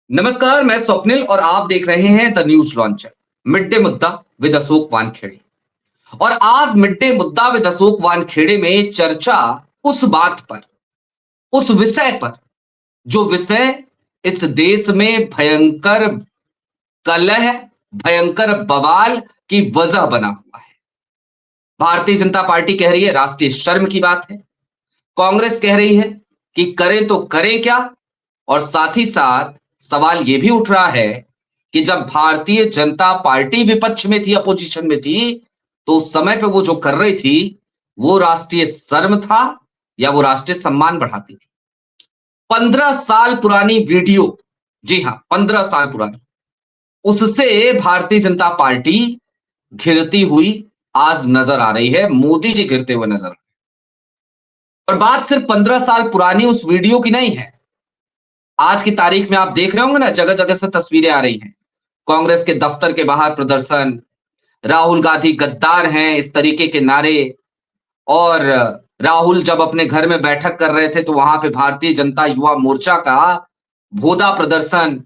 नमस्कार, मैं स्वप्निल और आप देख रहे हैं the news launcher mid day मुद्दा विद अशोक वानखेड़े। और आज मिड डे मुद्दा विद अशोक वानखेड़े में चर्चा उस बात पर, उस विषय पर, जो विषय इस देश में भयंकर कलह, भयंकर बवाल की वजह बना हुआ है। भारतीय जनता पार्टी कह रही है राष्ट्रीय शर्म की बात है, कांग्रेस कह रही है कि करें तो करें क्या, और साथ ही साथ सवाल यह भी उठ रहा है कि जब भारतीय जनता पार्टी विपक्ष में थी, अपोजिशन में थी, तो उस समय पे वो जो कर रही थी वो राष्ट्रीय शर्म था या वो राष्ट्रीय सम्मान बढ़ाती थी। 15 साल पुरानी वीडियो, जी हां 15 साल पुरानी, उससे भारतीय जनता पार्टी घिरती हुई आज नजर आ रही है, मोदी जी घिरते हुए नजर आ रहे हैं। और बात सिर्फ 15 साल पुरानी उस वीडियो की नहीं है। आज की तारीख में आप देख रहे होंगे ना, जगह जगह से तस्वीरें आ रही हैं, कांग्रेस के दफ्तर के बाहर प्रदर्शन, राहुल गांधी गद्दार हैं इस तरीके के नारे, और राहुल जब अपने घर में बैठक कर रहे थे तो वहां पे भारतीय जनता युवा मोर्चा का भोदा प्रदर्शन।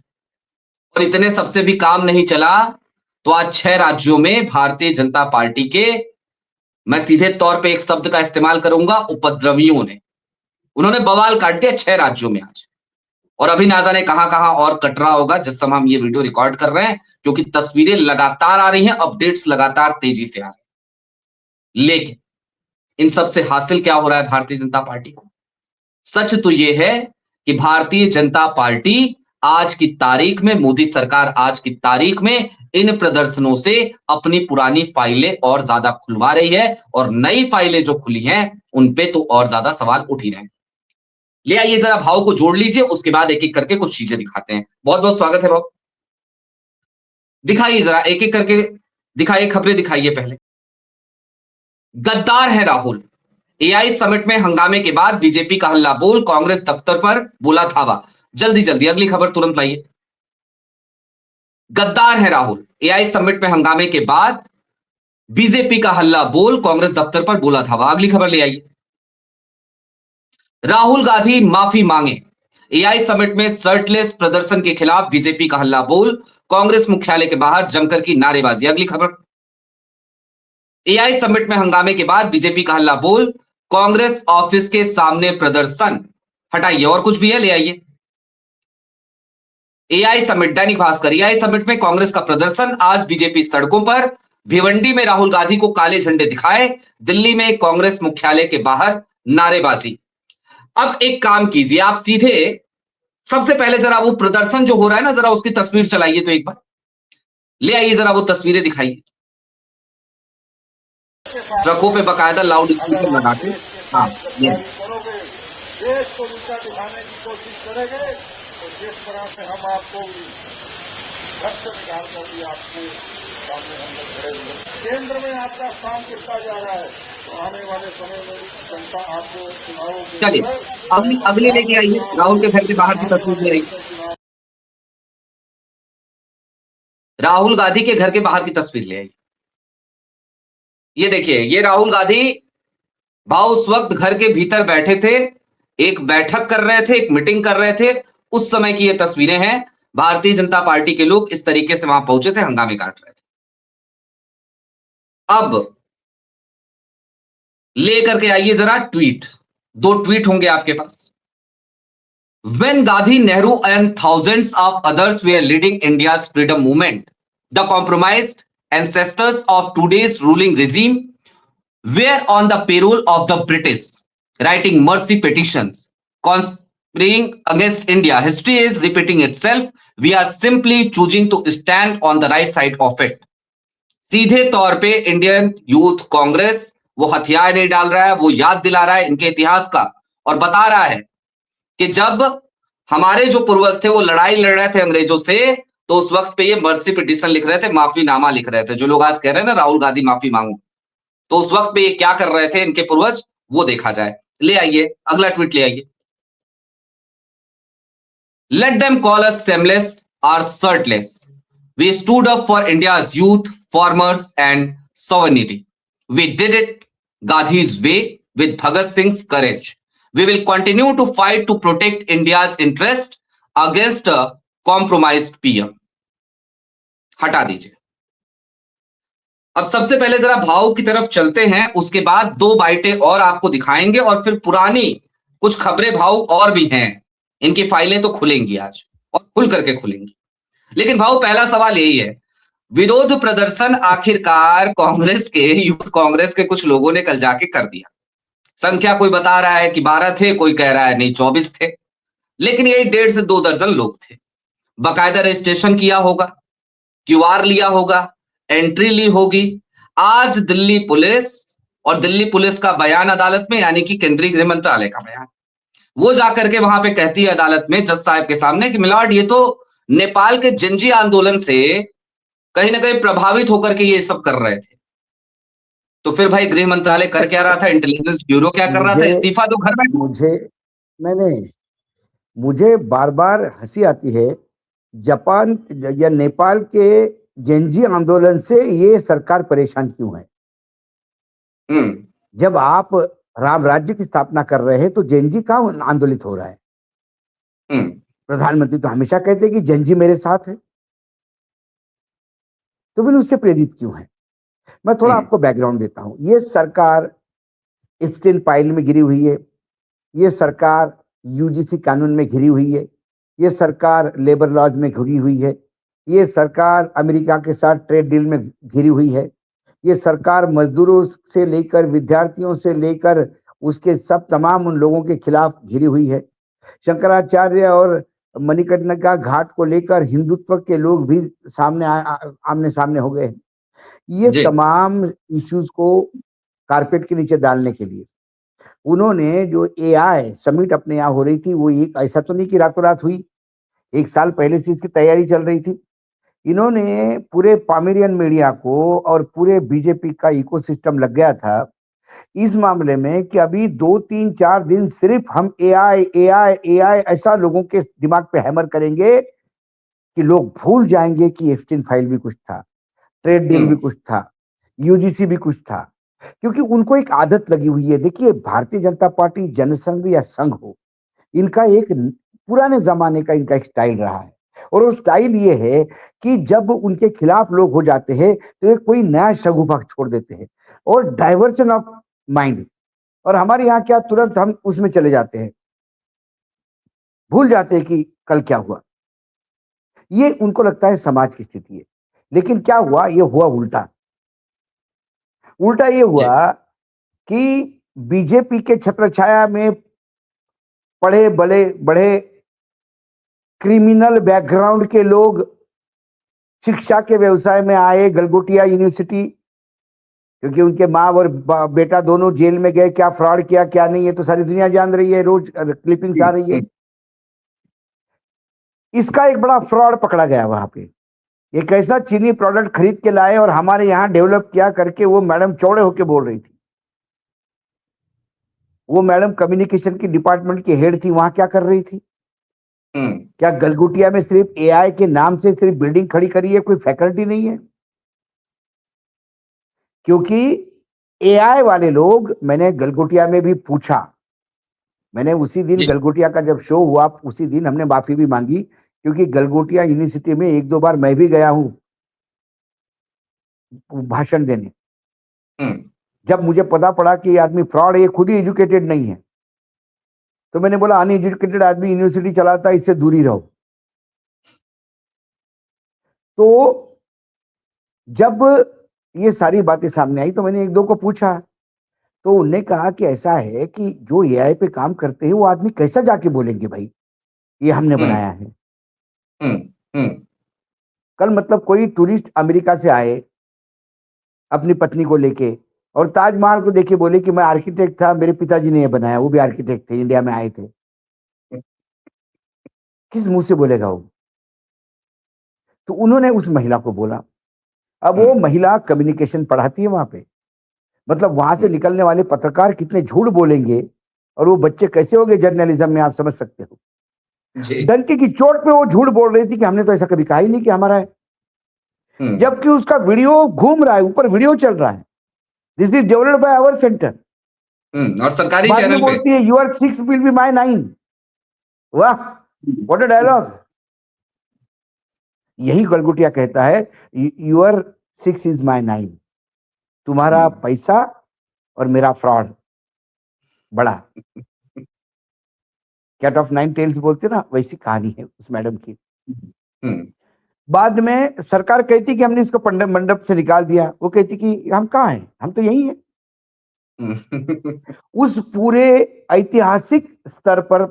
और इतने सबसे भी काम नहीं चला तो आज 6 राज्यों में भारतीय जनता पार्टी के, मैं सीधे तौर पे एक शब्द का इस्तेमाल करूंगा, उपद्रवियों ने, उन्होंने बवाल काट दिया 6 राज्यों में आज। और अभी ना जाने कहां कहां और कट रहा होगा जिस समय हम ये वीडियो रिकॉर्ड कर रहे हैं, क्योंकि तस्वीरें लगातार आ रही हैं, अपडेट्स लगातार तेजी से आ रहे हैं। लेकिन इन सब से हासिल क्या हो रहा है भारतीय जनता पार्टी को? सच तो यह है कि भारतीय जनता पार्टी आज की तारीख में, मोदी सरकार आज की तारीख में इन प्रदर्शनों से अपनी पुरानी फाइलें और ज्यादा खुलवा रही है, और नई फाइलें जो खुली हैं उन पे तो और ज्यादा सवाल उठ ही रहे हैं। ले आइए जरा भाव को जोड़ लीजिए, उसके बाद एक एक करके कुछ चीजें दिखाते हैं। बहुत बहुत स्वागत है भाव। दिखाइए जरा एक एक करके, दिखाइए खबरें, दिखाइए पहले। गद्दार है राहुल, एआई समिट में हंगामे के बाद बीजेपी का हल्ला बोल, कांग्रेस दफ्तर पर बोला धावा। जल्दी जल्दी अगली खबर तुरंत लाइए। गद्दार है राहुल, एआई समिट में हंगामे के बाद बीजेपी का हल्ला बोल, कांग्रेस दफ्तर पर बोला धावा। अगली खबर ले आइए। राहुल गांधी माफी मांगे, एआई समिट में शर्टलेस प्रदर्शन के खिलाफ बीजेपी का हल्ला बोल, कांग्रेस मुख्यालय के बाहर जमकर की नारेबाजी। अगली खबर। एआई समिट में हंगामे के बाद बीजेपी का हल्ला बोल, कांग्रेस ऑफिस के सामने प्रदर्शन। हटाइए और कुछ भी है, ले आइए। AI summit, Dainik Bhaskar, AI summit में कांग्रेस का प्रदर्शन, आज बीजेपी सड़कों पर, भिवंडी में राहुल गांधी को काले झंडे दिखाए, दिल्ली में कांग्रेस मुख्यालय के बाहर नारेबाजी। अब एक काम कीजिए, आप सीधे सबसे पहले जरा वो प्रदर्शन जो हो रहा है ना, जरा उसकी तस्वीर चलाइए तो एक बार, ले आइए जरा वो तस्वीरें दिखाइए। ट्रकों पे बकायदा लाउड स्पीकर लगा के, हाँ ये देश को ऊंचा दिखाने की कोशिश करेंगे तो जिस तरह से हम आपको घर से निकाल कर भी आपके सामने हम लोग खड़े हुए, केंद्र में आपका स्थान कितना जा रहा है, तो आने वाले समय में जनता आपको चुनावों के, चलिए अगले लेके आइए, राहुल के घर के बाहर की तस्वीर ले आइए। राहुल गांधी के घर के बाहर की तस्वीर ले आइए। ये देखिए, ये राहुल गांधी भाव उस वक्त घर के भीतर बैठे थे, एक बैठक कर रहे थे, एक मीटिंग कर रहे थे, उस समय की ये तस्वीरें हैं। भारतीय जनता पार्टी के लोग इस तरीके से वहां पहुंचे थे, हंगामे काट रहे थे। अब लेकर के आइए जरा ट्वीट, 2 ट्वीट होंगे आपके पास। When Gandhi, Nehru and thousands of others were leading India's freedom movement, the compromised ancestors of today's ruling regime were on the payroll of the British, writing mercy petitions, conspiring against India. History is repeating itself. We are simply choosing to stand on the right side of it. सीधे तौर पे Indian youth Congress वो हथियार नहीं डाल रहा है, वो याद दिला रहा है इनके इतिहास का, और बता रहा है कि जब हमारे जो पूर्वज थे वो लड़ाई लड़ रहे थे अंग्रेजों से, तो उस वक्त पे ये मर्सी पिटीशन लिख रहे थे, माफीनामा लिख रहे थे। जो लोग आज कह रहे हैं ना राहुल गांधी माफी मांगो, तो उस वक्त पे ये क्या कर रहे थे इनके पूर्वज, वो देखा जाए। ले आइए अगला ट्वीट ले आइए। Let them call us seamless और shirtless, we stood up for India's youth, farmers and sovereignty. We did it Gandhi's way with Bhagat Singh's courage. We will continue to fight to protect India's interest against compromised PM हटा दीजिए। अब सबसे पहले जरा भाव की तरफ चलते हैं, उसके बाद दो बाइटें और आपको दिखाएंगे और फिर पुरानी कुछ खबरें भाव और भी हैं, इनकी फाइलें तो खुलेंगी आज और खुल करके खुलेंगी। लेकिन भाव पहला सवाल यही है, विरोध प्रदर्शन आखिरकार कांग्रेस के यूथ कांग्रेस के कुछ लोगों ने कल जाके कर दिया। संख्या कोई बता रहा है कि 12 थे, कोई कह रहा है नहीं 24 थे, लेकिन यही 1.5 से 2 दर्जन लोग थे। बाकायदा रजिस्ट्रेशन किया होगा, क्यूआर लिया होगा, एंट्री ली होगी। आज दिल्ली पुलिस का बयान अदालत में, यानी कि केंद्रीय गृह मंत्रालय का बयान, वो जाकर के वहां पे कहती है अदालत में जज साहब के सामने कि मिलॉर्ड ये तो नेपाल के जेनजी आंदोलन से कहीं ना कहीं प्रभावित होकर के ये सब कर रहे थे। तो फिर भाई गृह मंत्रालय कर क्या रहा था, इंटेलिजेंस ब्यूरो क्या कर रहा था, इस्तीफा दो घर बैठो। मुझे बार बार हंसी आती है, जापान या नेपाल के जेनजी आंदोलन से ये सरकार परेशान क्यों है? जब आप राम राज्य की स्थापना कर रहे हैं तो जेनजी कहाँ आंदोलित हो रहा है? प्रधानमंत्री तो हमेशा कहते हैं कि जेनजी मेरे साथ है, तो फिर उससे प्रेरित क्यों है? मैं थोड़ा आपको बैकग्राउंड देता हूं। ये सरकार एप्स्टीन फाइल में घिरी हुई है, ये सरकार यूजीसी कानून में घिरी हुई है, ये सरकार लेबर लॉज में घिरी हुई है, ये सरकार अमेरिका के साथ ट्रेड डील में घिरी हुई है, ये सरकार मजदूरों से लेकर विद्यार्थियों से लेकर उसके सब तमाम उन लोगों के खिलाफ घिरी हुई है। शंकराचार्य और मणिकर्णिका घाट को लेकर हिंदुत्व के लोग भी आमने सामने हो गए हैं। ये तमाम इश्यूज को कारपेट के नीचे डालने के लिए उन्होंने जो एआई समिट अपने यहाँ हो रही थी, वो एक ऐसा तो नहीं कि रातों रात हुई, 1 साल पहले से इसकी तैयारी चल रही थी। इन्होंने पूरे पामेरियन मीडिया को और पूरे बीजेपी का इकोसिस्टम लग गया था इस मामले में कि अभी 2, 3, 4 दिन सिर्फ हम एआई ऐसा लोगों के दिमाग पे हैमर करेंगे कि लोग भूल जाएंगे कि एप्स्टीन फाइल भी कुछ था, ट्रेड डील भी कुछ था, यूजीसी भी कुछ था, क्योंकि उनको एक आदत लगी हुई है। देखिए, भारतीय जनता पार्टी जनसंघ या संघ हो, इनका एक पुराने जमाने का इनका एक स्टाइल रहा है, और वो स्टाइल ये है कि जब उनके खिलाफ लोग हो जाते हैं तो ये कोई नया शगुफा छोड़ देते हैं और डाइवर्जन ऑफ माइंड। और हमारे यहाँ क्या, तुरंत हम उसमें चले जाते हैं, भूल जाते हैं कि कल क्या हुआ। ये उनको लगता है समाज की स्थिति है, लेकिन क्या हुआ, ये हुआ उल्टा ये हुआ कि बीजेपी के छत्रछाया में पढ़े बड़े क्रिमिनल बैकग्राउंड के लोग शिक्षा के व्यवसाय में आए, गलगोटिया यूनिवर्सिटी, क्योंकि उनके माँ और बेटा दोनों जेल में गए, क्या फ्रॉड किया क्या नहीं, ये तो सारी दुनिया जान रही है, रोज क्लिपिंग्स आ रही है। इसका एक बड़ा फ्रॉड पकड़ा गया वहां पे। एक ऐसा चीनी प्रोडक्ट खरीद के लाए और हमारे यहाँ डेवलप किया करके वो मैडम चौड़े होके बोल रही थी। वो मैडम कम्युनिकेशन की डिपार्टमेंट की हेड थी, वहां क्या कर रही थी? क्या गलगोटिया में सिर्फ एआई के नाम से सिर्फ बिल्डिंग खड़ी करी है, कोई फैकल्टी नहीं है? क्योंकि एआई वाले लोग, मैंने गलगोटिया में भी पूछा, मैंने उसी दिन गलगोटिया का जब शो हुआ उसी दिन हमने माफी भी मांगी, क्योंकि गलगोटिया यूनिवर्सिटी में 1-2 बार मैं भी गया हूं भाषण देने। जब मुझे पता पड़ा कि आदमी फ्रॉड है, ये खुद ही एजुकेटेड नहीं है, तो मैंने बोला अनएजुकेटेड आदमी यूनिवर्सिटी चलाता है, इससे दूरी रहो। तो जब ये सारी बातें सामने आई तो मैंने 1-2 को पूछा, तो उन्होंने कहा कि ऐसा है कि जो एआई पे काम करते हैं वो आदमी कैसा जाके बोलेंगे भाई ये हमने बनाया है। कल मतलब कोई टूरिस्ट अमेरिका से आए अपनी पत्नी को लेके और ताजमहल को देखे बोले कि मैं आर्किटेक्ट था, मेरे पिताजी ने ये बनाया, वो भी आर्किटेक्ट थे, इंडिया में आए थे। किस मुंह से बोलेगा वो? तो उन्होंने उस महिला को बोला। अब वो महिला कम्युनिकेशन पढ़ाती है वहां पे, मतलब वहां से निकलने वाले पत्रकार कितने झूठ बोलेंगे और वो बच्चे कैसे हो गए जर्नलिज्म में, आप समझ सकते हो। डंके की चोट पे वो झूठ बोल रही थी कि हमने तो ऐसा कभी कहा ही नहीं कि हमारा है, जबकि उसका वीडियो घूम रहा है, ऊपर वीडियो चल रहा है, this is developed by our centre, और सरकारी चैनल पे बोलती है यूर 6 विल बी माय 9। वाह, व्हाट अ डायलॉग। यही गलगोटिया कहता है, योर 6 इज माई 9। तुम्हारा पैसा और मेरा फ्रॉड बड़ा। कैट ऑफ 9 टेल्स बोलते ना, वैसी कहानी है उस मैडम की। बाद में सरकार कहती कि हमने इसको पंडित मंडप से निकाल दिया, वो कहती कि हम कहाँ हैं, हम तो यही हैं। उस पूरे ऐतिहासिक स्तर पर,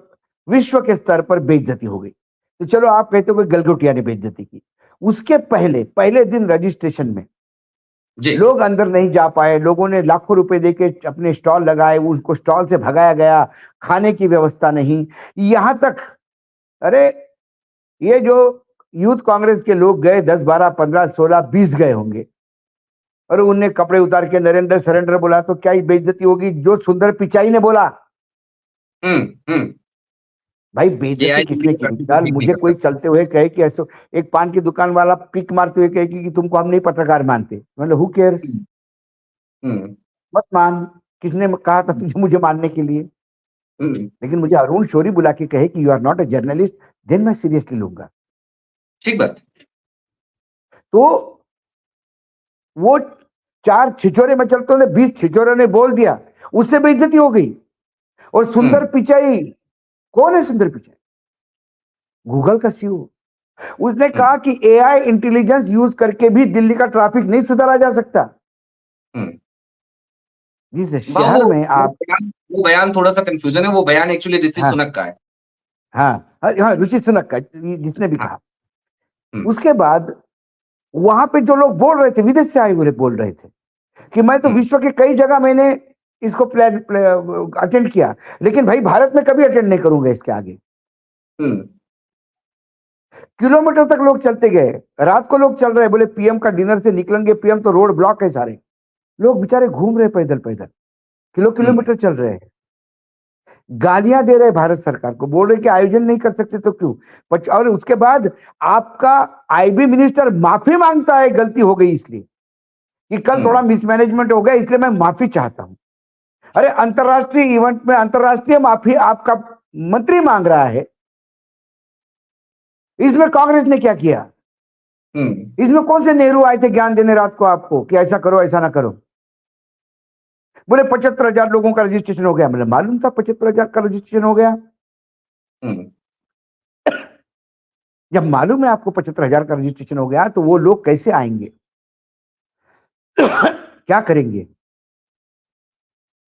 विश्व के स्तर पर बेइज्जती हो गई। तो चलो आप कहते हो कि गलगोटिया ने बेइज्जती की, उसके पहले दिन रजिस्ट्रेशन में लोग अंदर नहीं जा पाए, लोगों ने लाखों रुपए देके अपने स्टॉल लगाए, उनको स्टॉल से भगाया गया, खाने की व्यवस्था नहीं। यहां तक, अरे ये जो यूथ कांग्रेस के लोग गए 10, 12, 15, 16, 20 गए होंगे, और उनने कपड़े उतार के नरेंद्र सरेंडर बोला, तो क्या ही बेइज्जती होगी जो सुंदर पिचाई ने बोला। भाई बेइज्जती किसने की? कल मुझे कोई चलते हुए कहे कि ऐसे, एक पान की दुकान वाला पिक मारते हुए कहे कि तुमको हम नहीं पत्रकार मानते, मतलब हु केयर्स, मत मान। किसने कहा था तुझे मुझे मानने के लिए? लेकिन मुझे अरुण शौरी बुला के कहे कि you are not a journalist, then मैं सीरियसली लूंगा। ठीक बात। तो वो 4 छिछोरे में चलते हुए 20 छिछोरे ने बोल दिया, उससे बेइज्जती हो गई। और सुंदर पिचाई, कौन है सुंदर पिचाई? गूगल का सीईओ। उसने कहा कि एआई इंटेलिजेंस यूज करके भी दिल्ली का ट्रैफिक नहीं सुधारा जा सकता। जिस शहर में आप, वो बयान थोड़ा सा कंफ्यूजन है, वो बयान एक्चुअली ऋषि सुनक का है। हाँ, ऋषि सुनक का, जिसने भी कहा। उसके बाद वहां पे जो लोग बोल रहे थे, विदेश से आए हुए बोल रहे थे कि मैं तो विश्व के कई जगह मैंने इसको अटेंड किया, लेकिन भाई भारत में कभी अटेंड नहीं करूंगा इसके आगे। किलोमीटर तक लोग चलते गए, रात को लोग चल रहे, बोले पीएम का डिनर से निकलेंगे, पीएम तो रोड ब्लॉक है सारे, लोग बेचारे घूम रहे पैदल पैदल, किलोमीटर चल रहे हैं, गालियां दे रहे भारत सरकार को, बोल रहे कि आयोजन नहीं कर सकते तो क्यों। और उसके बाद आपका आईबी मिनिस्टर माफी मांगता है, गलती हो गई इसलिए कि कल थोड़ा मिसमैनेजमेंट हो गया, इसलिए मैं माफी चाहता हूं। अरे अंतरराष्ट्रीय इवेंट में अंतरराष्ट्रीय माफी आपका मंत्री मांग रहा है, इसमें कांग्रेस ने क्या किया? इसमें कौन से नेहरू आए थे ज्ञान देने रात को आपको कि ऐसा करो ऐसा ना करो? बोले 75,000 लोगों का रजिस्ट्रेशन हो गया। मतलब मालूम था 75,000 का रजिस्ट्रेशन हो गया? जब मालूम है आपको 75,000 का रजिस्ट्रेशन हो गया, तो वो लोग कैसे आएंगे? क्या करेंगे?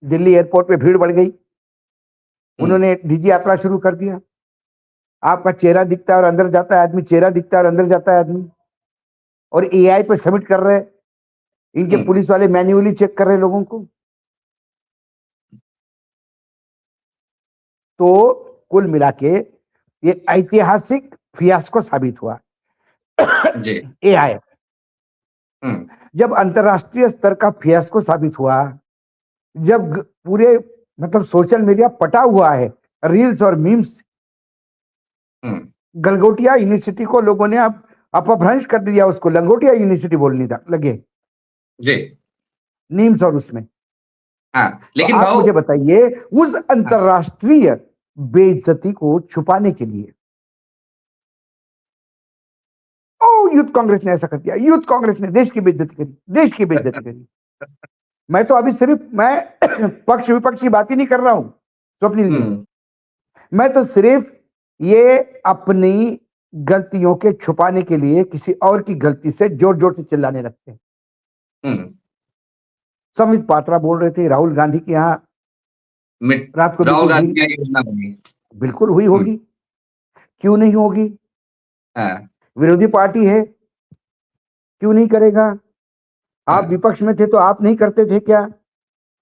दिल्ली एयरपोर्ट पे भीड़ बढ़ गई, उन्होंने डीजी यात्रा शुरू कर दिया। आपका चेहरा दिखता है और अंदर जाता है आदमी, चेहरा दिखता है और अंदर जाता है आदमी, और एआई पे सबमिट कर रहे हैं। इनके पुलिस वाले मैन्युअली चेक कर रहे हैं लोगों को। तो कुल मिला के ये ऐतिहासिक फियास्को साबित हुआ एआई। जब अंतरराष्ट्रीय स्तर का फियास्को साबित हुआ, जब पूरे मतलब सोशल मीडिया पटा हुआ है रील्स और मीम्स, गलगोटिया यूनिवर्सिटी को लोगों ने अब अपभ्रंश कर दिया, उसको लंगोटिया यूनिवर्सिटी बोलने लगे जी, मीम्स और उसमें। लेकिन तो आप मुझे बताइए, उस अंतरराष्ट्रीय बेइज्जती को छुपाने के लिए यूथ कांग्रेस ने ऐसा कर दिया, यूथ कांग्रेस ने देश की बेइज्जती करी, देश की बेइज्जती करी। मैं तो अभी सिर्फ मैं पक्ष विपक्ष की बात ही नहीं कर रहा हूं स्वप्निल जी, मैं तो सिर्फ ये अपनी गलतियों के छुपाने के लिए किसी और की गलती से जोर जोर से चिल्लाने लगते हैं। संबित पात्रा बोल रहे थे राहुल गांधी के यहाँ रात को राहुल गांधी की योजना बनी, बिल्कुल हुई होगी, क्यों नहीं होगी? विरोधी पार्टी है, क्यों नहीं करेगा? आप विपक्ष में थे तो आप नहीं करते थे क्या?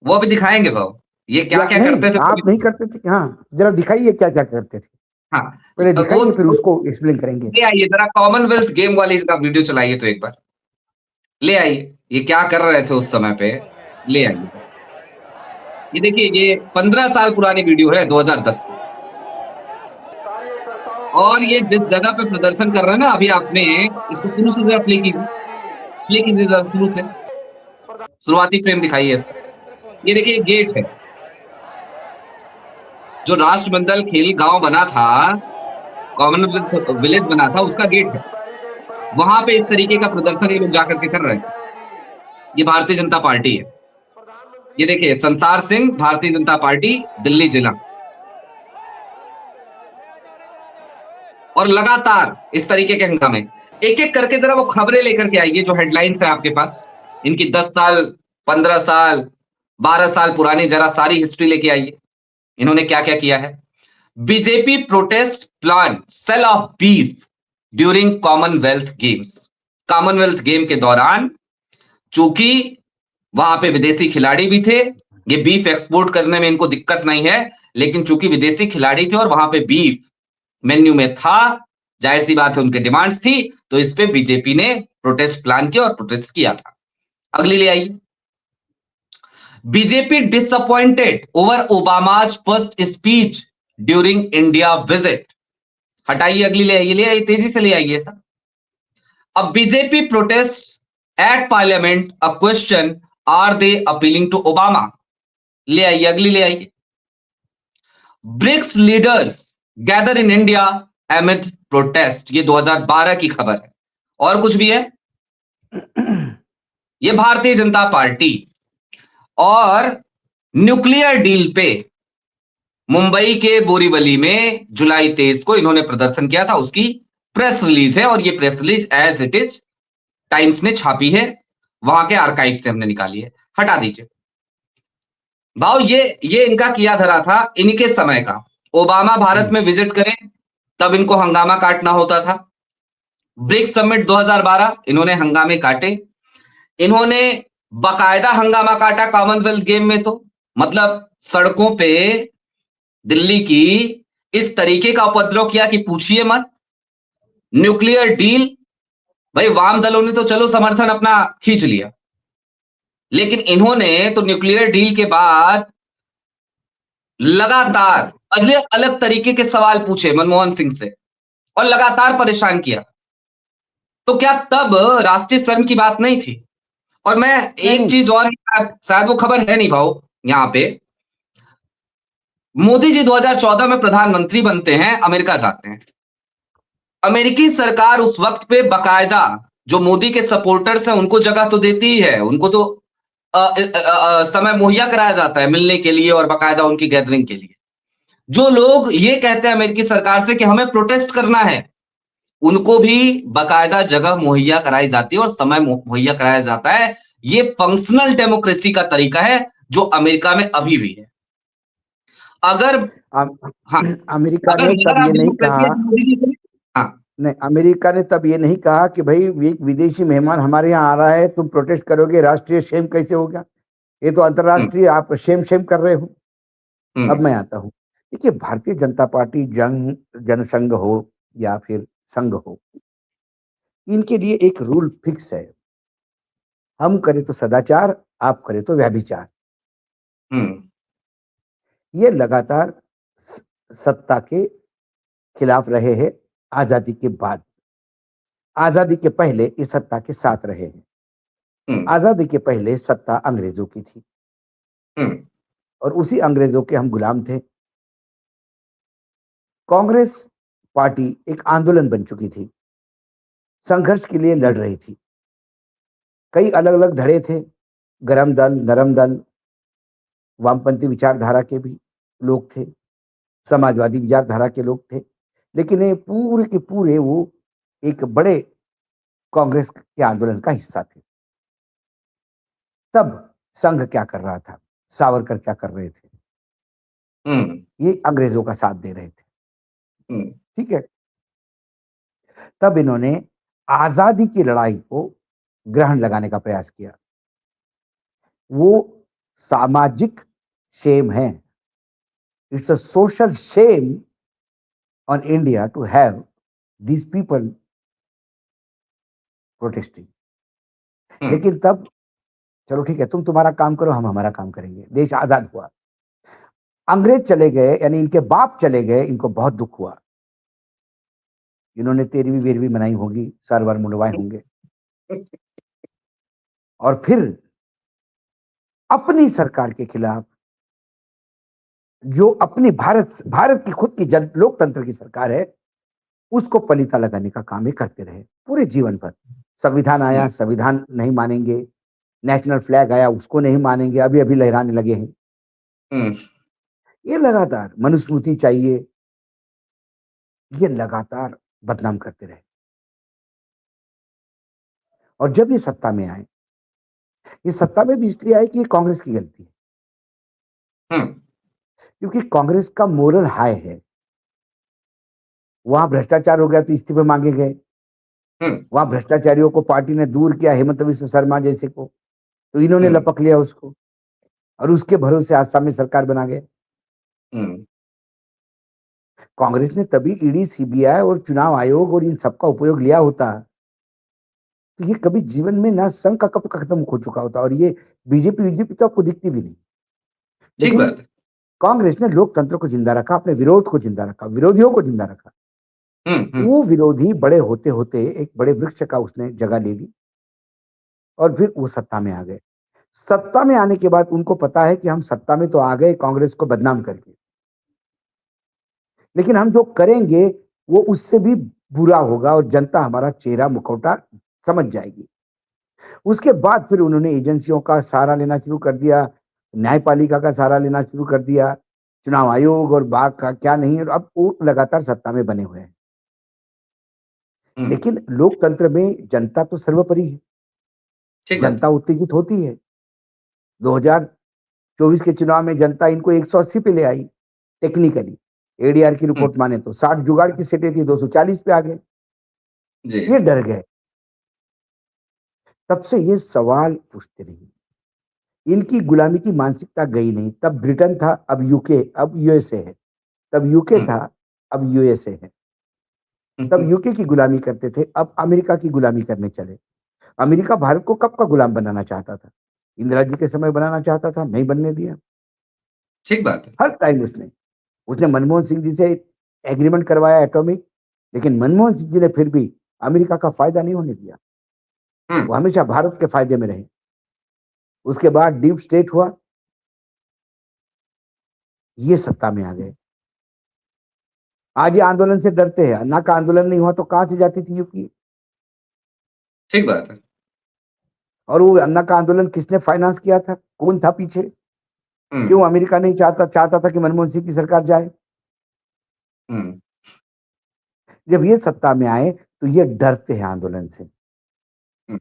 वो भी दिखाएंगे भाव, ये क्या क्या करते थे आप नहीं करते थे। हाँ, जरा दिखाइए क्या क्या करते थे। हाँ, पहले दिखाइए फिर उसको एक्सप्लेन करेंगे। ले आइए जरा कॉमनवेल्थ गेम वाली इसका वीडियो चलाइए तो एक बार, ले आइए ये क्या कर रहे थे उस समय पे, ले आइए। ये देखिए, ये 15 साल पुरानी वीडियो है, 2010, और ये जिस जगह पे प्रदर्शन कर रहे हैं ना, अभी आपने इसको शुरू से प्ले कीजिए शुरू से, शुरुआती फ्रेम दिखाइए इसका। ये देखिए गेट है, जो राष्ट्रमंडल खेल गांव बना था, कॉमनवेल्थ विलेज बना था, उसका गेट है। वहां पे इस तरीके का प्रदर्शन ये लोग जाकर के कर रहे हैं। ये भारतीय जनता पार्टी है। ये देखिए, संसार सिंह, भारतीय जनता पार्टी, दिल्ली जिला। और लगातार इस तरीके के हंगामे, एक एक करके जरा वो खबरें लेकर के आइए जो हेडलाइंस है आपके पास, इनकी 10 साल, 15 साल, 12 साल पुरानी जरा सारी हिस्ट्री लेके आइए, इन्होंने क्या क्या किया है। BJP protest plan sale of beef during Commonwealth Games. Commonwealth game के दौरान, चूंकि वहां पे विदेशी खिलाड़ी भी थे, ये बीफ एक्सपोर्ट करने में इनको दिक्कत नहीं है, लेकिन चूंकि विदेशी खिलाड़ी थे और वहां पे बीफ मेन्यू में था, जाहिर सी बात है उनके डिमांड्स थी, तो इस पे बीजेपी ने प्रोटेस्ट प्लान किया और प्रोटेस्ट किया था। अगली ले आइए। BJP disappointed over Obama's first speech during India visit. हटाइए, अगली ले आइए, तेजी से ले आइए सर। अब BJP protest at parliament, a question, are they appealing to Obama. ले आइए, अगली ले आइए। BRICS leaders gather in India amid protest. ये 2012 की खबर है। और कुछ भी है? ये भारतीय जनता पार्टी और न्यूक्लियर डील पे मुंबई के बोरीवली में जुलाई 23 को इन्होंने प्रदर्शन किया था, उसकी प्रेस रिलीज है, और ये press release as it is Times ने छापी है, वहां के आर्काइव से हमने निकाली है। हटा दीजिए भाव, ये इनका किया धरा था इनके समय का। ओबामा भारत में विजिट करें तब इनको हंगामा काटना होता था। ब्रिक्स समिट 2012 इन्होंने हंगामे काटे। इन्होंने बाकायदा हंगामा काटा कॉमनवेल्थ गेम में, तो मतलब सड़कों पे दिल्ली की इस तरीके का उपद्रव किया कि पूछिए मत। न्यूक्लियर डील, भाई वाम दलों ने तो चलो समर्थन अपना खींच लिया, लेकिन इन्होंने तो न्यूक्लियर डील के बाद लगातार अलग अलग तरीके के सवाल पूछे मनमोहन सिंह से और लगातार परेशान किया। तो क्या तब राष्ट्रीय शर्म की बात नहीं थी? और मैं एक चीज और, शायद वो खबर है नहीं भाव यहां पे, मोदी जी 2014 में प्रधानमंत्री बनते हैं, अमेरिका जाते हैं। अमेरिकी सरकार उस वक्त पे बकायदा जो मोदी के सपोर्टर्स हैं उनको जगह तो देती ही है, उनको तो समय मुहैया कराया जाता है मिलने के लिए और बकायदा उनकी गैदरिंग के लिए। जो लोग ये कहते हैं अमेरिकी सरकार से कि हमें प्रोटेस्ट करना है, उनको भी बकायदा जगह मुहैया कराई जाती है और समय मुहैया कराया जाता है। ये फंक्शनल डेमोक्रेसी का तरीका है जो अमेरिका में अभी भी है। अगर हाँ, अमेरिका अगर ने नजर तब आप ये नहीं डेमोक्रेसी कहा, हाँ, नहीं, अमेरिका ने तब ये नहीं कहा कि भाई एक विदेशी मेहमान हमारे यहाँ आ रहा है, तुम प्रोटेस्ट करोगे, राष्ट्रीय शेम कैसे हो गया, ये तो अंतर्राष्ट्रीय आप शेम शेम कर रहे हो। अब मैं आता हूँ। देखिए, भारतीय जनता पार्टी जनसंघ हो या फिर संघ हो, इनके लिए एक रूल फिक्स है, हम करें तो सदाचार, आप करें तो व्यभिचार। ये लगातार सत्ता के खिलाफ रहे हैं। आजादी के बाद, आजादी के पहले इस सत्ता के साथ रहे हैं। आजादी के पहले सत्ता अंग्रेजों की थी और उसी अंग्रेजों के हम गुलाम थे। कांग्रेस पार्टी एक आंदोलन बन चुकी थी, संघर्ष के लिए लड़ रही थी। कई अलग अलग धड़े थे, गरम दल, नरम दल, वामपंथी विचारधारा के भी लोग थे, समाजवादी विचारधारा के लोग थे, लेकिन ये पूरे के पूरे वो एक बड़े कांग्रेस के आंदोलन का हिस्सा थे। तब संघ क्या कर रहा था, सावरकर क्या कर रहे थे, ये अंग्रेजों का साथ दे रहे थे। ठीक है, तब इन्होंने आजादी की लड़ाई को ग्रहण लगाने का प्रयास किया। वो सामाजिक शेम है, it's a social shame on India to have these people protesting। लेकिन तब चलो ठीक है, तुम तुम्हारा काम करो, हम हमारा काम करेंगे। देश आजाद हुआ, अंग्रेज चले गए, यानी इनके बाप चले गए, इनको बहुत दुख हुआ। इन्होंने 13वीं 12वीं मनाई होगी, सरवर मुंडवाए होंगे, और फिर अपनी सरकार के खिलाफ, जो अपनी भारत की खुद की लोकतंत्र की सरकार है, उसको पलीता लगाने का काम ये करते रहे पूरे जीवन भर। संविधान आया, संविधान नहीं मानेंगे, नेशनल फ्लैग आया, उसको नहीं मानेंगे, अभी-अभी लहराने लगे हैं। हम्म, ये लगातार मनुस्मृति चाहिए, ये लगातार बदनाम करते रहे। और जब ये सत्ता में आए, ये सत्ता में भी इसलिए आए कि ये कांग्रेस की गलती है, हम्म, क्योंकि कांग्रेस का मोरल हाई है। वहां भ्रष्टाचार हो गया तो इस्तीफे मांगे गए, हम्म, वहां भ्रष्टाचारियों को पार्टी ने दूर किया, हेमंत विश्व शर्मा जैसे को, तो इन्होंने हम्म, लपक लिया उसको और उसके भरोसे आसाम में सरकार बना गए। हम्म, कांग्रेस ने तभी ईडी, सीबीआई और चुनाव आयोग और इन सबका उपयोग लिया होता तो ये कभी जीवन में ना संघ का कब खत्म हो चुका होता। और ये बीजेपी बीजेपी तो आपको दिखती भी नहीं, ठीक लेकिन बात है। कांग्रेस ने लोकतंत्र को जिंदा रखा, अपने विरोध को जिंदा रखा, विरोधियों को जिंदा रखा। हम्म, वो विरोधी बड़े होते होते एक बड़े वृक्ष का उसने जगह ले ली और फिर वो सत्ता में आ गए। सत्ता में आने के बाद उनको पता है कि हम सत्ता में तो आ गए कांग्रेस को बदनाम करके, लेकिन हम जो करेंगे वो उससे भी बुरा होगा और जनता हमारा चेहरा मुखौटा समझ जाएगी। उसके बाद फिर उन्होंने एजेंसियों का सहारा लेना शुरू कर दिया, न्यायपालिका का सहारा लेना शुरू कर दिया, चुनाव आयोग और बाघ का क्या नहीं, और अब वो लगातार सत्ता में बने हुए हैं। हम्म, लेकिन लोकतंत्र में जनता तो सर्वोपरि है, ठीक बात जनता है। उत्तेजित होती है। 2024 के चुनाव में जनता इनको 180 पे ले आई टेक्निकली, एडीआर की हम्म, रिपोर्ट माने तो 60 जुगाड़ की सीटें थी, 240 पे आ गए। जी, ये डर गए, तब से ये सवाल पूछते नहीं। इनकी गुलामी की मानसिकता गई नहीं। तब ब्रिटेन था, अब यूके, अब यूएसए है। तब यूके हम्म, था, अब यूएसए है। तब यूके की गुलामी करते थे, अब अमेरिका की गुलामी करने चले। अमेरिका भारत को कब का गुलाम बनाना चाहता था? इंदिरा जी के समय बनाना चाहता था, नहीं बनने दिया। ठीक बात है। हर टाइम उसने उसने मनमोहन सिंह जी से एग्रीमेंट करवाया एटॉमिक, लेकिन मनमोहन सिंह जी ने फिर भी अमेरिका का फायदा नहीं होने दिया। हम्म, वो हमेशा भारत के फायदे में रहे। उसके बाद डीप स्टेट हुआ, ये सत्ता में आ गए। आज ये आंदोलन से डरते हैं। अन्ना का आंदोलन नहीं हुआ तो कहां से जाती थी यूपी? ठीक बात है। और वो अन्ना का आंदोलन किसने फाइनेंस किया था? कौन था पीछे? हम्म, क्यों अमेरिका नहीं चाहता था कि मनमोहन सिंह की सरकार जाए? हम्म, जब ये सत्ता में आए तो ये डरते हैं आंदोलन से। हम्म,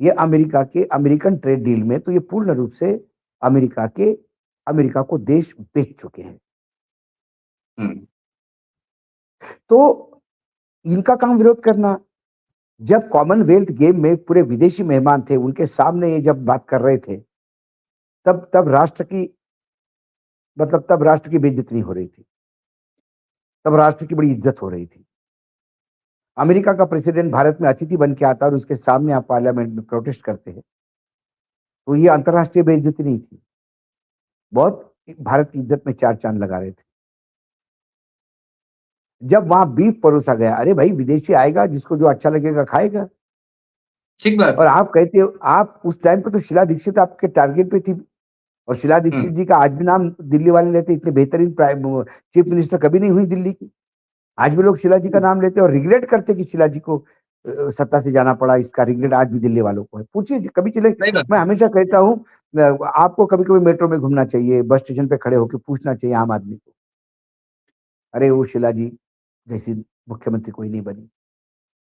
ये अमेरिका के अमेरिकन ट्रेड डील में तो ये पूर्ण रूप से अमेरिका को देश बेच चुके हैं। हम्म, तो इनका काम विरोध करना। जब कॉमनवेल्थ गेम में पूरे विदेशी मेहमान थे, उनके सामने ये जब बात कर रहे थे, तब राष्ट्र की तब राष्ट्र की बेइज्जती नहीं हो रही थी, तब राष्ट्र की बड़ी इज्जत हो रही थी। अमेरिका का प्रेसिडेंट भारत में अतिथि बन के आता और उसके सामने आप पार्लियामेंट में प्रोटेस्ट करते हैं, तो ये अंतर्राष्ट्रीय बेइज्जती नहीं थी, बहुत भारत की इज्जत में चार चांद लगा रहे थे। जब वहां बीफ परोसा गया, अरे भाई विदेशी आएगा, जिसको जो अच्छा लगेगा खाएगा। ठीक बात और है। आप कहते हो, आप उस टाइम पे तो शीला दीक्षित आपके टारगेट पे थी, और शीला दीक्षित हम्म, जी का आज भी नाम दिल्ली वाले लेते। इतने बेहतरीन चीफ मिनिस्टर कभी नहीं हुई दिल्ली की। आज भी लोग शीला जी का नाम लेते और रिग्रेट करते कि शीला जी को सत्ता से जाना पड़ा। इसका रिग्रेट आज भी दिल्ली वालों को है। पूछिए कभी चले। सही बात मैं है। हमेशा कहता हूँ, आपको कभी कभी मेट्रो में घूमना चाहिए, बस स्टेशन पे खड़े होकर पूछना चाहिए आम आदमी को, अरे वो शीला जी जैसी मुख्यमंत्री कोई नहीं बनी।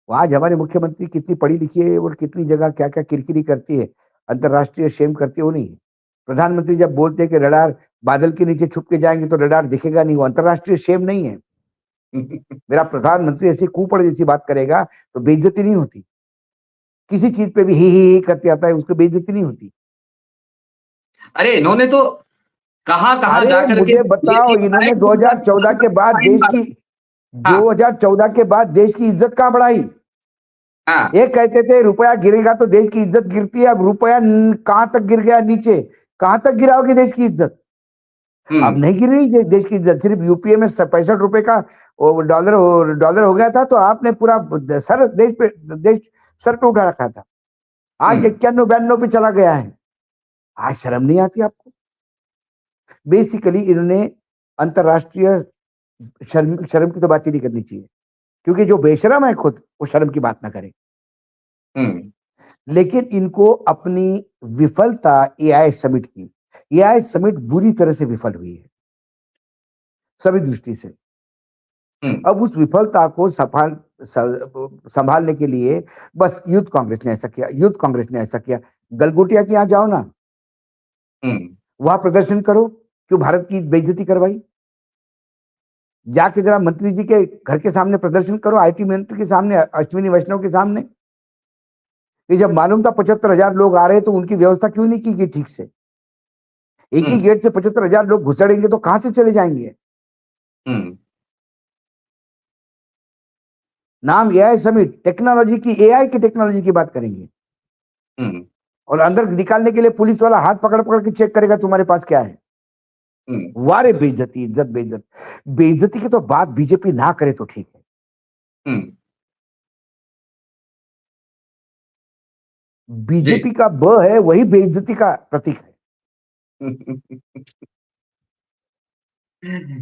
वो आज हमारे मुख्यमंत्री कितनी पढ़ी लिखी है और कितनी जगह क्या क्या किरकिरी करती है, अंतर्राष्ट्रीय शेम करती है, वो नहीं है। प्रधानमंत्री जब बोलते हैं कि रडार बादल के नीचे छुप के जाएंगे तो रडार दिखेगा नहीं, वो अंतर्राष्ट्रीय शेम नहीं है। मेरा प्रधानमंत्री ऐसी कुपड़ जैसी बात करेगा तो बेइज्जती नहीं होती। किसी चीज पे भी ही करते आता है, उसको बेइज्जती नहीं होती। अरे इन्होंने तो कहां कहां अरे जाकर के मुझे बताओ, ये बताया इन्होंने कि उनका 2014 के बाद टाइम देश की हाँ, 2014 के बाद देश की इज्जत कहां बढ़ाई? हाँ, ये कहते थे रुपया गिरेगा तो देश की इज्जत गिरती है। अब रुपया कहां तक गिर गया नीचे? कहां तक गिराओगे देश की इज्जत? अब हम्म, नहीं गिर रही देश की इज्जत। सिर्फ यूपीए में 65 रुपए का डॉलर हो गया था तो आपने पूरा सर देश सर पे उठा रखा था। आज हम्म, 91-92 पे चला गया है। आज शर्म नहीं आती आपको? बेसिकली इन्होंने अंतरराष्ट्रीय शर्म शर्म की तो बात ही नहीं करनी चाहिए। क्योंकि जो बेशरम है खुद वो शर्म की बात ना करे। लेकिन इनको अपनी विफलता एआई समिट की, एआई समिट बुरी तरह से विफल हुई है सभी दृष्टि से। अब उस विफलता को संभालने के लिए बस यूथ कांग्रेस ने ऐसा किया, यूथ कांग्रेस ने ऐसा किया। गलगोटिया के यहां जाओ ना, वहां प्रदर्शन करो, क्यों भारत की बेइज्जती करवाई? जाके जरा मंत्री जी के घर के सामने प्रदर्शन करो, आईटी मंत्री के सामने, अश्विनी वैष्णव के सामने, कि जब मालूम था 75,000 लोग आ रहे तो उनकी व्यवस्था क्यों नहीं की गई ठीक से? एक ही गेट से 75,000 लोग घुसड़ेंगे तो कहां से चले जाएंगे? नाम एआई समिट, टेक्नोलॉजी की, एआई की टेक्नोलॉजी की बात करेंगे। और अंदर निकालने के लिए पुलिस वाला हाथ पकड़ पकड़ के चेक करेगा तुम्हारे पास क्या है। वारे बेइज्जती, इज्जत बेइज्जत। बेइज्जती की तो बात बीजेपी ना करे तो ठीक है। बीजेपी का ब है वही बेइज्जती का प्रतीक है।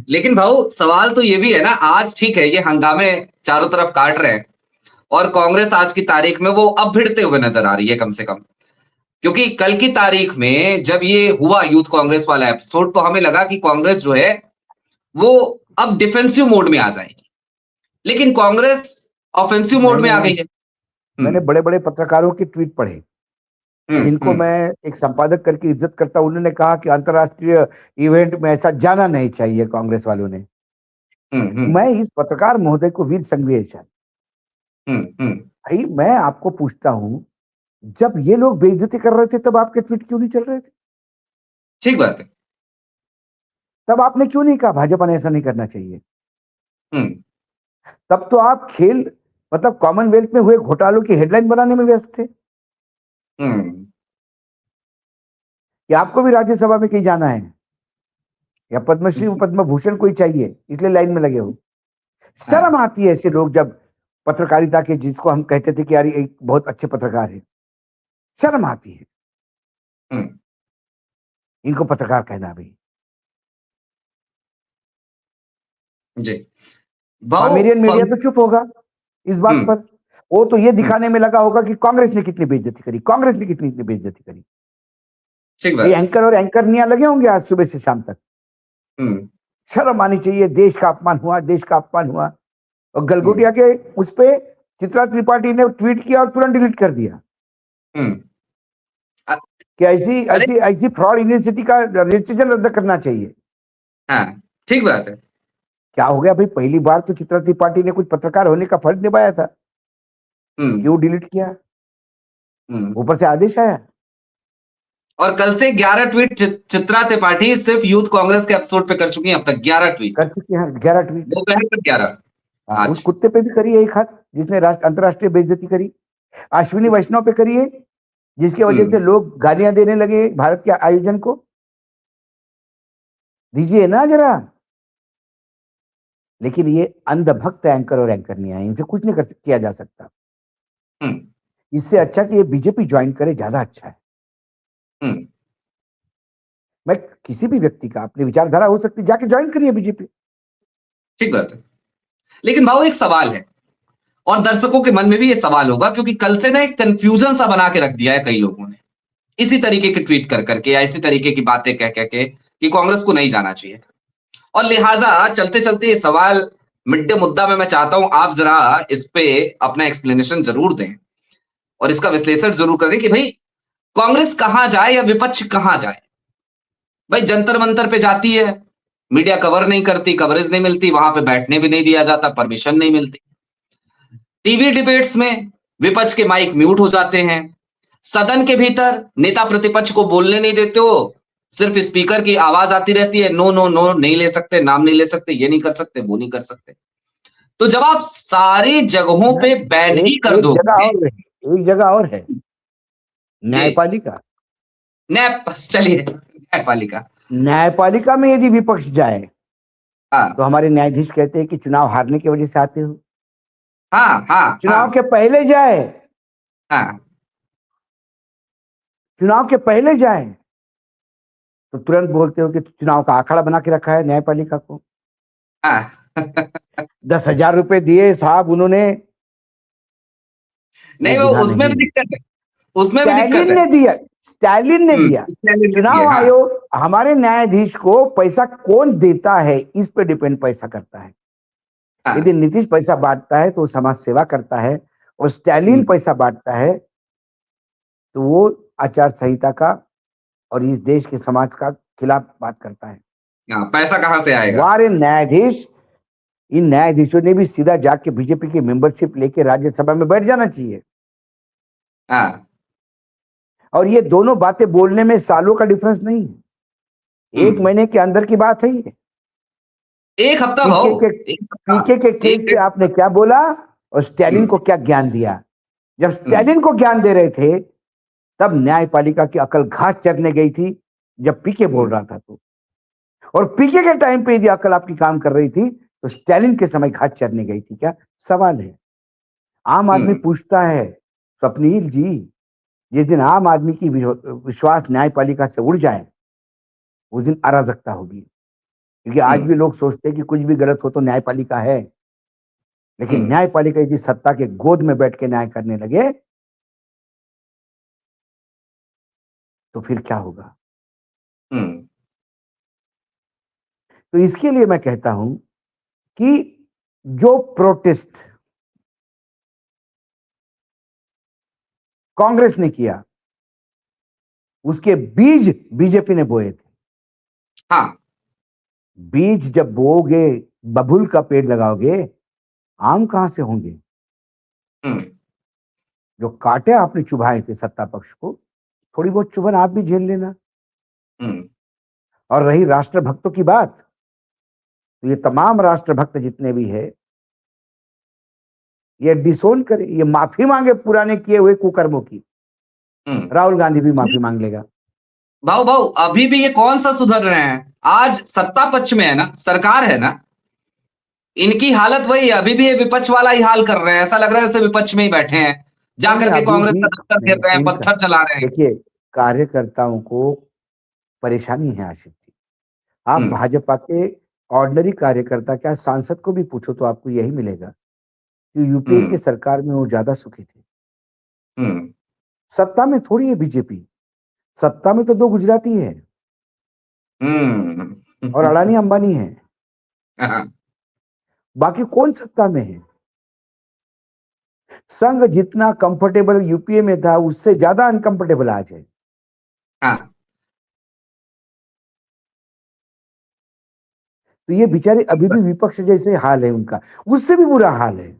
लेकिन भाऊ सवाल तो ये भी है ना, आज ठीक है ये हंगामे चारों तरफ काट रहे हैं और कांग्रेस आज की तारीख में वो अब भिड़ते हुए नजर आ रही है कम से कम, क्योंकि कल की तारीख में जब ये हुआ यूथ कांग्रेस वाला एपिसोड तो हमें लगा कि कांग्रेस जो है वो अब डिफेंसिव मोड में आ जाएगी, लेकिन कांग्रेस ऑफेंसिव मोड में आ गई है। मैंने बड़े बड़े पत्रकारों के ट्वीट पढ़े जिनको मैं एक संपादक करके इज्जत करता हूं, उन्होंने कहा कि अंतर्राष्ट्रीय इवेंट में ऐसा जाना नहीं चाहिए कांग्रेस वालों ने। मैं इस पत्रकार महोदय को वीर संघवीर भाई मैं आपको पूछता हूं, जब ये लोग बेइज्जती कर रहे थे तब आपके ट्वीट क्यों नहीं चल रहे थे? ठीक बात है। तब आपने क्यों नहीं कहा भाजपा ने ऐसा नहीं करना चाहिए? तब तो आप खेल मतलब कॉमनवेल्थ में हुए घोटालों की हेडलाइन बनाने में व्यस्त थे कि आपको भी राज्यसभा में कहीं जाना है या पद्मश्री पद्म भूषण कोई चाहिए इसलिए लाइन में लगे हो। शर्म आती है ऐसे लोग जब पत्रकारिता के, जिसको हम कहते थे कि यार एक बहुत अच्छे पत्रकार है, शर्म आती है इनको पत्रकार कहना भी। जी अमेरिकन मीडिया तो चुप होगा इस बात पर, वो तो ये दिखाने में लगा होगा कि कांग्रेस ने कितनी बेइज्जती करी, कांग्रेस ने कितनी बेइज्जती करी। ये एंकर और एंकरनियां लगे होंगे आज सुबह से शाम तक। शर्म आनी चाहिए, देश का अपमान हुआ, देश का अपमान हुआ। और गलगोटिया के उस पे चित्रा त्रिपाठी ने ट्वीट किया और तुरंत डिलीट कर दिया कि ऐसी ऐसी ऐसी फ्रॉड यूनिवर्सिटी का रजिस्ट्रेशन रद्द करना चाहिए। हाँ, ठीक बात है। क्या हो गया भाई, पहली बार तो चित्रा त्रिपाठी ने कुछ पत्रकार होने का फर्ज निभाया था, क्यों डिलीट किया? ऊपर से आदेश आया। और कल से 11 ट्वीट चित्रा त्रिपाठी सिर्फ यूथ कांग्रेस के एपिसोड पे कर चुकी हैं, अब तक 11 ट्वीट कर चुकी हैं, 11 ट्वीट दोपहर पर 11। उस कुत्ते पे भी करी है एक हाथ जिसने अंतरराष्ट्रीय बेइज्जती करी, अश्विनी वैष्णव पे करी है जिसकी वजह से लोग गालियां देने लगे भारत के आयोजन को। दीजिए ना जरा। लेकिन ये अंधभक्त एंकर और एंकर नहीं आए, इनसे कुछ नहीं किया जा सकता। इससे अच्छा कि ये बीजेपी ज्वाइन करे, ज्यादा अच्छा है। मैं किसी भी व्यक्ति का अपनी विचारधारा हो सकती, जाके ज्वाइन करिए बीजेपी, ठीक बात है। लेकिन भाव एक सवाल है और दर्शकों के मन में भी ये सवाल होगा, क्योंकि कल से ना एक कंफ्यूजन सा बना के रख दिया है कई लोगों ने इसी तरीके के ट्वीट कर करके या इसी तरीके की बातें कह कह के कि कांग्रेस को नहीं जाना चाहिए। और लिहाजा चलते चलते ये सवाल मिड डे मुद्दा में मैं चाहता हूं आप जरा इस पे अपना एक्सप्लेनेशन जरूर दें और इसका विश्लेषण जरूर करें कि भाई कांग्रेस कहां जाए या विपक्ष कहां जाए। भाई जंतर मंतर पे जाती है, मीडिया कवर नहीं करती, कवरेज नहीं मिलती, वहां पे बैठने भी नहीं दिया जाता, परमिशन नहीं मिलती। टीवी डिबेट्स में विपक्ष के माइक म्यूट हो जाते हैं, सदन के भीतर नेता प्रतिपक्ष को बोलने नहीं देते हो, सिर्फ स्पीकर की आवाज आती रहती है, नो नो नो, नहीं ले सकते, नाम नहीं ले सकते, ये नहीं कर सकते, वो नहीं कर सकते। तो जब आप सारी जगहों पे बैन ही कर दो, एक जगह और है न्यायपालिका। चलिए न्यायपालिका, न्यायपालिका में यदि विपक्ष जाए तो हमारे न्यायाधीश कहते हैं कि चुनाव हारने की वजह से आते हो। चुनाव के पहले जाए, चुनाव के पहले जाए तो तुरंत बोलते हो कि चुनाव का अखाड़ा बना के रखा है न्यायपालिका को। 10,000 रुपए दिए साहब उन्होंने, नहीं वो वो गुनाह उसमें भी नहीं है। दिक्कत है, उसमें भी दिक्कत स्टैलिन है। ने दिया, स्टैलिन ने दिया। स्टालिन ने चुनाव दिया, हाँ। आयोग हमारे न्यायाधीश को पैसा कौन देता है इस पे डिपेंड पैसा करता है। यदि हाँ। नीतीश पैसा बांटता है तो वो समाज सेवा करता है, और स्टैलिन पैसा बांटता है तो वो आचार संहिता का और इस देश के समाज का खिलाफ बात करता है। हाँ, पैसा कहाँ से आएगा? हमारे न्यायाधीश, इन न्यायाधीशों ने भी सीधा जाके बीजेपी की मेंबरशिप लेके राज्यसभा में बैठ जाना चाहिए। हाँ। और ये दोनों बातें बोलने में सालों का डिफरेंस नहीं है, 1 महीने के अंदर की बात है ये। एक हफ्ता पीके भाव, के एक सप्ताह, पीके के केस एक पे आपने क्या बोला और स्टैलिन को क्या ज्ञान दिया? जब स्टैलिन को ज्ञान दे रहे थे तब न्यायपालिका की अकल घास चरने गई थी, जब पीके बोल रहा था तो। और पीके के टाइम पे यदि अकल आपकी काम कर रही थी तो स्टैलिन के समय घास चरने गई थी क्या? सवाल है। आम आदमी पूछता है, स्वप्नील जी, जिस दिन आम आदमी की विश्वास न्यायपालिका से उड़ जाए उस दिन अराजकता होगी। क्योंकि आज भी लोग सोचते हैं कि कुछ भी गलत हो तो न्यायपालिका है, लेकिन न्यायपालिका यदि सत्ता के गोद में बैठ के न्याय करने लगे तो फिर क्या होगा? तो इसके लिए मैं कहता हूं कि जो प्रोटेस्ट कांग्रेस ने किया उसके बीज बीजेपी ने बोए थे। हाँ। बीज जब बोओगे, बबुल का पेड़ लगाओगे, आम कहां से होंगे? जो कांटे आपने चुभाए थे सत्ता पक्ष को, थोड़ी बहुत चुभन आप भी झेल लेना। और रही राष्ट्रभक्तों की बात, तो ये तमाम राष्ट्रभक्त जितने भी है ये डिसोन करे, ये माफी मांगे पुराने किए हुए कुकर्मों की। राहुल गांधी भी माफी मांग लेगा। भाऊ भाऊ अभी भी ये कौन सा सुधर रहे हैं? आज सत्ता पक्ष में है ना, सरकार है ना, इनकी हालत वही है। अभी भी ये विपक्ष वाला ही हाल कर रहे हैं, ऐसा लग रहा है जैसे विपक्ष में ही बैठे हैं, जाकर के अभी कांग्रेस भी का दफ्तर घेर रहे हैं, इनका, पत्थर चला रहे हैं। देखिए, कार्यकर्ताओं को परेशानी है आशिफ जी। आप भाजपा के ऑर्डिनरी कार्यकर्ता, क्या सांसद को भी पूछो तो आपको यही मिलेगा कि यूपीए की सरकार में वो ज्यादा सुखी थे। सत्ता में थोड़ी है बीजेपी, सत्ता में तो 2 गुजराती है और अडानी अंबानी है। बाकी कौन सत्ता में है? संघ जितना कंफर्टेबल यूपीए में था उससे ज्यादा अनकंफर्टेबल आज है। तो ये बेचारे अभी भी विपक्ष जैसे हाल है उनका, उससे भी बुरा हाल है।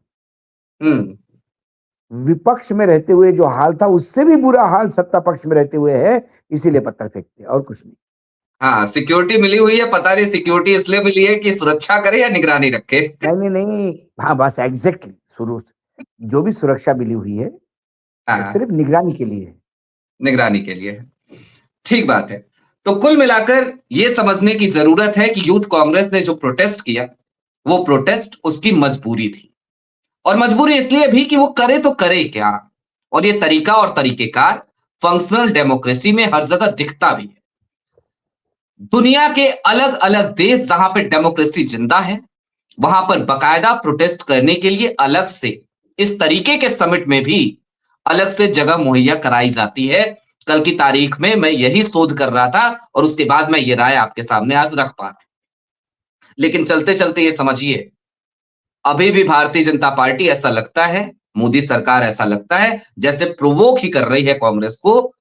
विपक्ष में रहते हुए जो हाल था उससे भी बुरा हाल सत्ता पक्ष में रहते हुए है, इसीलिए पत्थर फेंकते और कुछ नहीं। हाँ, सिक्योरिटी मिली हुई है, पता नहीं सिक्योरिटी इसलिए मिली है कि सुरक्षा करे या निगरानी रखे। नहीं, हाँ बस एग्जैक्टली, शुरू जो भी सुरक्षा मिली हुई है वो सिर्फ निगरानी के लिए है। निगरानी के लिए है, ठीक बात है। तो कुल मिलाकर ये समझने की जरूरत है कि यूथ कांग्रेस ने जो प्रोटेस्ट किया वो प्रोटेस्ट उसकी मजबूरी थी, और मजबूरी इसलिए भी कि वो करे तो करे क्या, और ये तरीका और तरीकेकार फंक्शनल डेमोक्रेसी में हर जगह दिखता भी है। दुनिया के अलग अलग देश जहां पे डेमोक्रेसी जिंदा है वहां पर बकायदा प्रोटेस्ट करने के लिए अलग से इस तरीके के समिट में भी अलग से जगह मुहैया कराई जाती है। कल की तारीख में मैं यही शोध कर रहा था और उसके बाद मैं ये राय आपके सामने आज रख पा रहा। लेकिन चलते चलते ये समझिए, अभी भी भारतीय जनता पार्टी ऐसा लगता है, मोदी सरकार ऐसा लगता है जैसे प्रोवोक ही कर रही है कांग्रेस को,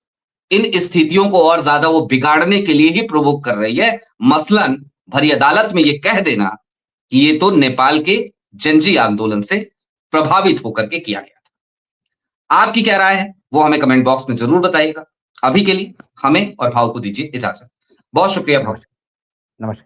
इन स्थितियों को और ज्यादा वो बिगाड़ने के लिए ही प्रोवोक कर रही है। मसलन भरी अदालत में ये कह देना कि ये तो नेपाल के जनजी आंदोलन से प्रभावित होकर के किया गया था। आपकी क्या राय है वो हमें कमेंट बॉक्स में जरूर बताइएगा। अभी के लिए हमें और भाव को दीजिए इजाजत। बहुत शुक्रिया भाव। नमस्कार।